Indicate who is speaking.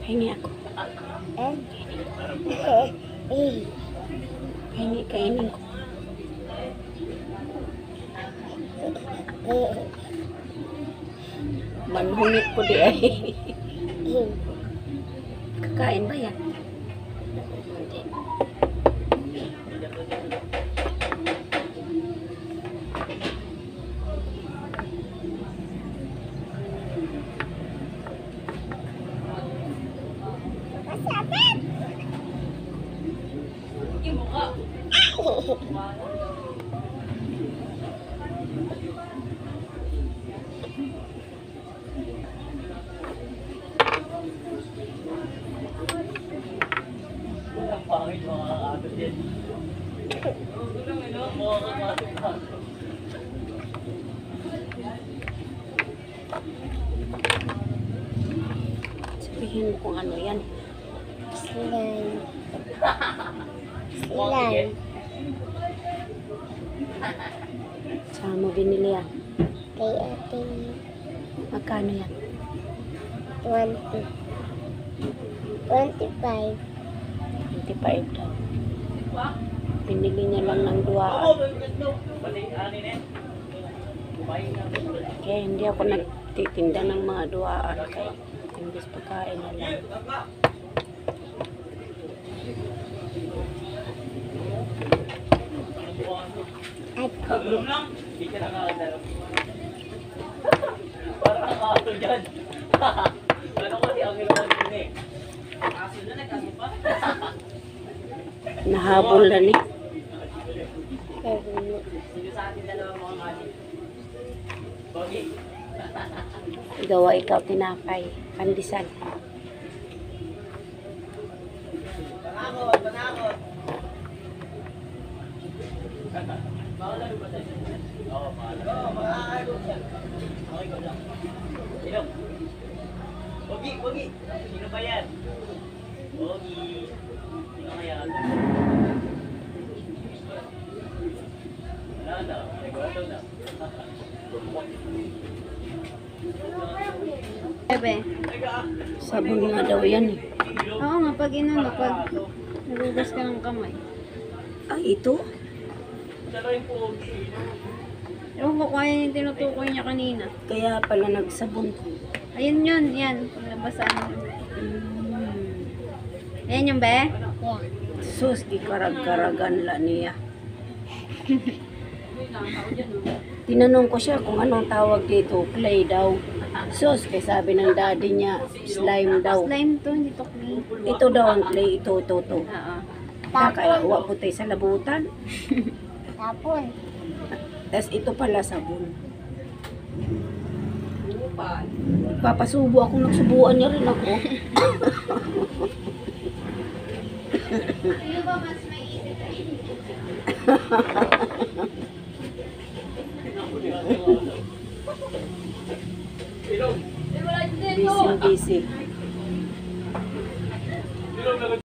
Speaker 1: Hingi ako. Hingi, kainin ko. Manhungit ko di ay. Kakain ba yan? Hindi.
Speaker 2: Masabit! Yung mukha.
Speaker 3: Ang pangit mga kakagod yan. Mga kakagod.
Speaker 1: Sabihin mo kung ano yan.
Speaker 2: Slime. Slime.
Speaker 1: Saan mo binili yan?
Speaker 2: Kay ating
Speaker 1: Magkano yan?
Speaker 2: 20. 25.
Speaker 1: 25 daw. Binili niya lang ng duwaan. Kaya hindi ako nagtitinda ng mga duwaan. Kaya imbis pagkain na lang.
Speaker 2: At
Speaker 3: Tulong lang. Hindi ka nakakadalo. Parang nakakato dyan. Ano ko si Angel mo din eh. Kaso na nagkaso pa.
Speaker 1: Nahabol na ni.
Speaker 3: Sige sa atin dalawang mga kani. Pogi.
Speaker 1: Gawa ikaw tinapay. Pandesal.
Speaker 3: Panakot, panakot. Bawal na ba tayo? Oo, bawal. Oo, makakagod yan. Okay ko lang. Sino? Pogi, Pogi. Sino ba yan? Pogi. Sino kaya? Wala na. Nagwato na.
Speaker 4: Bebe.
Speaker 1: Sabon nga daw yan eh.
Speaker 4: Oo nga, pag inano, pag nagugas ka ng kamay.
Speaker 1: Ay, ito?
Speaker 3: Dalawa yung Pogi.
Speaker 4: Ewan ko kaya yung tinutukoy niya kanina.
Speaker 1: Kaya pala nagsabon.
Speaker 4: Ayun yun, yan. Paglabasan. Ayan yung be?
Speaker 2: yeah.
Speaker 1: Sus, gikarag-karagan la niya. Tinanong ko siya kung anong tawag dito. Clay daw. Sus, kaya sabi ng daddy niya, slime daw.
Speaker 4: Slime to, hindi to clay.
Speaker 1: Ito daw ang clay, ito.
Speaker 4: Oo.
Speaker 1: Kaya uwa po tayo sa labutan.
Speaker 2: Tapon.
Speaker 1: Tapos ito pala sabon. Papasubo ako, nagsubuan niya rin ako.
Speaker 4: Ano ba mas may isip
Speaker 1: Busy, busy.